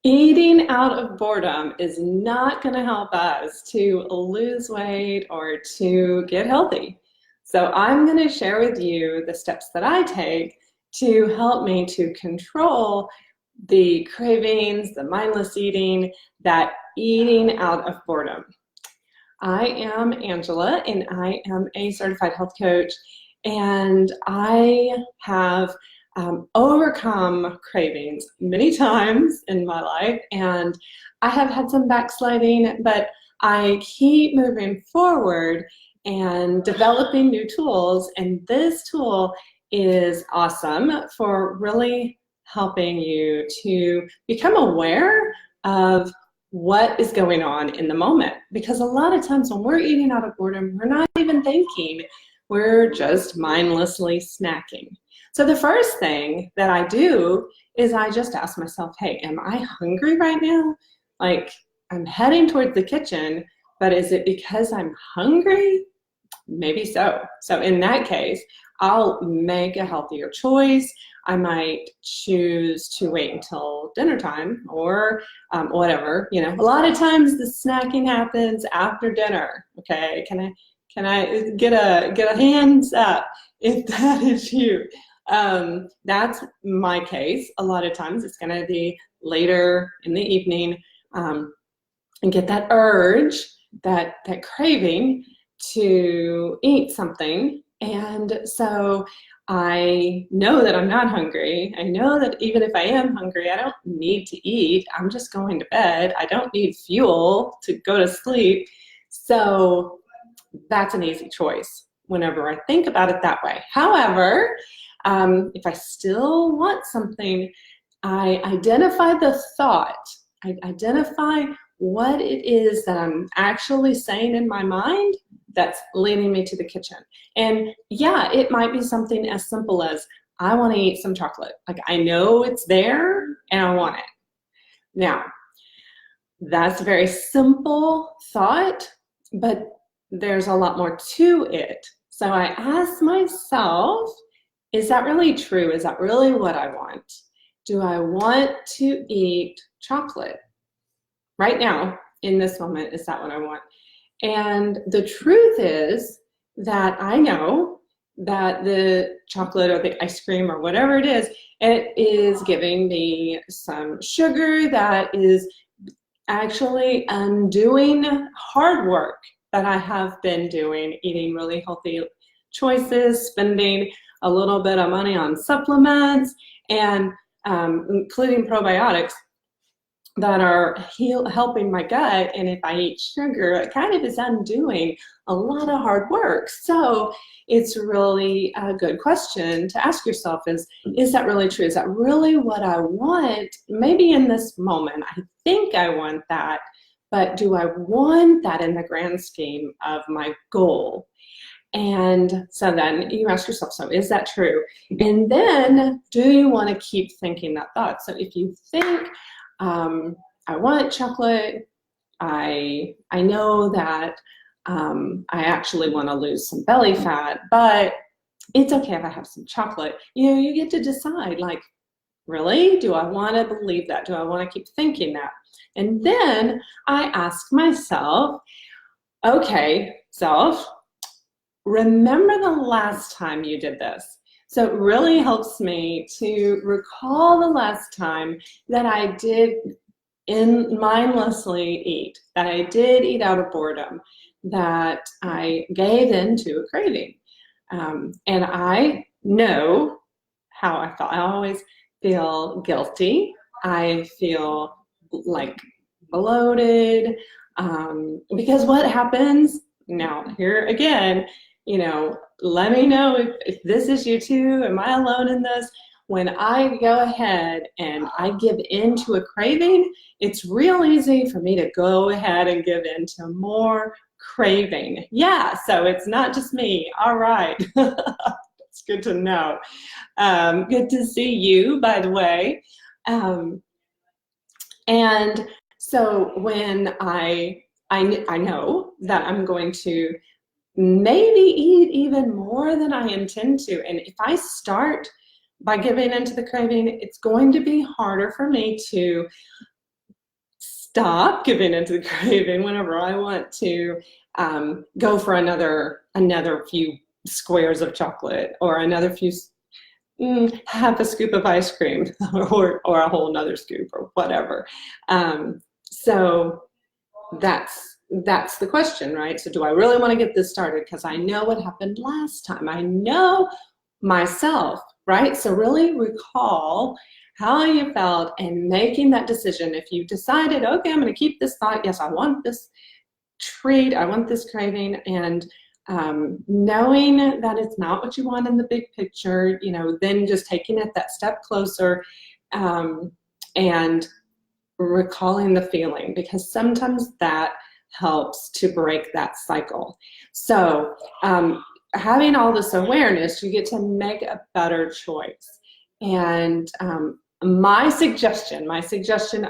Eating out of boredom is not going to help us to lose weight or to get healthy. So I'm going to share with you the steps that I take to help me to control the cravings, the mindless eating, that eating out of boredom. I am Angela, and I am a certified health coach, and I have overcome cravings many times in my life, and I have had some backsliding, but I keep moving forward and developing new tools, and this tool is awesome for really helping you to become aware of what is going on in the moment. Because a lot of times when we're eating out of boredom, we're not even thinking, we're just mindlessly snacking. So the first thing that I do is I just ask myself, hey, am I hungry right now? Like, I'm heading towards the kitchen, but is it because I'm hungry? Maybe so. So in that case, I'll make a healthier choice. I might choose to wait until dinner time or whatever. You know, a lot of times the snacking happens after dinner. Okay, can I get a hands up if that is you? That's my case. A lot of times it's going to be later in the evening, and get that urge, that craving to eat something. And so I know that I'm not hungry. I know that even if I am hungry, I don't need to eat. I'm just going to bed. I don't need fuel to go to sleep. So that's an easy choice whenever I think about it that way. However, if I still want something, I identify the thought. I identify what it is that I'm actually saying in my mind that's leading me to the kitchen. And yeah, it might be something as simple as, I want to eat some chocolate. Like, I know it's there and I want it. Now, that's a very simple thought, but there's a lot more to it. So I ask myself, is that really true? Is that really what I want? Do I want to eat chocolate? Right now, in this moment, is that what I want? And the truth is that I know that the chocolate or the ice cream or whatever it is giving me some sugar that is actually undoing hard work that I have been doing, eating really healthy choices, spending a little bit of money on supplements, and including probiotics that are helping my gut. And if I eat sugar, it kind of is undoing a lot of hard work. So it's really a good question to ask yourself is that really true? Is that really what I want? Maybe in this moment, I think I want that, but do I want that in the grand scheme of my goal? And so then you ask yourself, so is that true? And then do you want to keep thinking that thought? So if you think, I want chocolate, I know that I actually want to lose some belly fat, but it's okay if I have some chocolate. You know, you get to decide, like, really? Do I want to believe that? Do I want to keep thinking that? And then I ask myself, okay, self, remember the last time you did this. So it really helps me to recall the last time that I did mindlessly eat, that I did eat out of boredom, that I gave in to a craving. And I know how I felt. I always feel guilty. I feel like bloated, because what happens now, here again, you know, let me know if this is you too. Am I alone in this? When I go ahead and I give in to a craving, it's real easy for me to go ahead and give in to more craving. Yeah, so it's not just me. All right. It's good to know. Good to see you, by the way. And so when I know that I'm going to maybe eat even more than I intend to. And if I start by giving into the craving, it's going to be harder for me to stop giving into the craving whenever I want to go for another few squares of chocolate or another few half a scoop of ice cream or a whole nother scoop or whatever. So that's the question, right? So do I really want to get this started? Because I know what happened last time. I know myself, right? So really recall how you felt and making that decision. If you decided, okay, I'm going to keep this thought. Yes, I want this treat. I want this craving. And knowing that it's not what you want in the big picture, you know, then just taking it that step closer and recalling the feeling, because sometimes that helps to break that cycle. So having all this awareness, you get to make a better choice. And my suggestion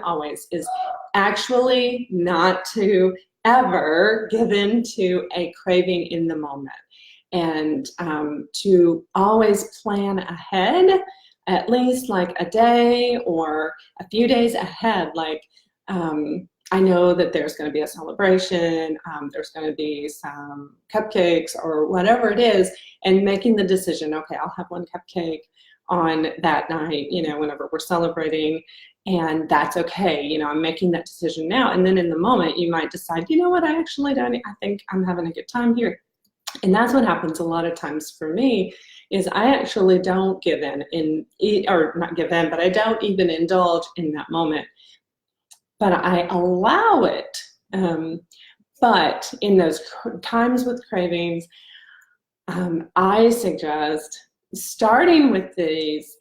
always is actually not to ever give in to a craving in the moment, and to always plan ahead, at least like a day or a few days ahead. Like I know that there's going to be a celebration, there's going to be some cupcakes or whatever it is, and making the decision, okay, I'll have one cupcake on that night, you know, whenever we're celebrating, and that's okay. You know, I'm making that decision now. And then in the moment, you might decide, you know what, I actually don't, I think I'm having a good time here. And that's what happens a lot of times for me, is I actually don't give in, or not give in, but I don't even indulge in that moment. But I allow it. But in those times with cravings, I suggest starting with these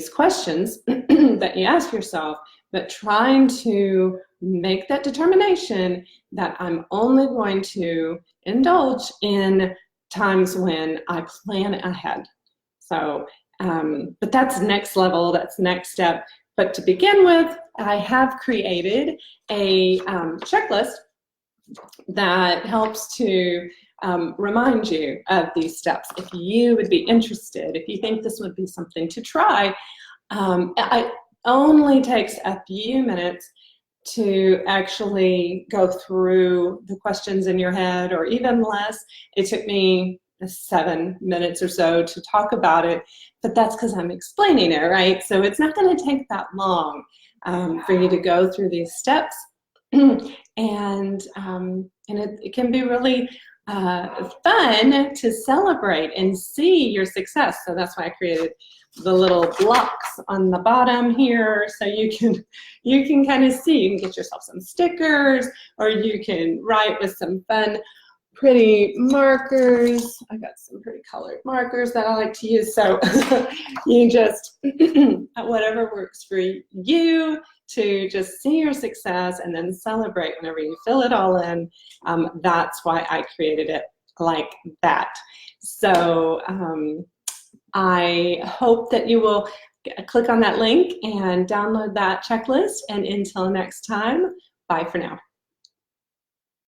questions that you ask yourself, but trying to make that determination that I'm only going to indulge in times when I plan ahead. So, but that's next level, that's next step. But to begin with, I have created a checklist that helps to remind you of these steps. If you would be interested, if you think this would be something to try, it only takes a few minutes to actually go through the questions in your head, or even less. It took me 7 minutes or so to talk about it, but that's because I'm explaining it, right? So it's not going to take that long for you to go through these steps, and it can be really fun to celebrate and see your success. So that's why I created the little blocks on the bottom here, so you can kind of see. You can get yourself some stickers, or you can write with some fun pretty markers. I got some pretty colored markers that I like to use. So you just whatever works for you to just see your success and then celebrate whenever you fill it all in. That's why I created it like that. So I hope that you will click on that link and download that checklist. And until next time, bye for now.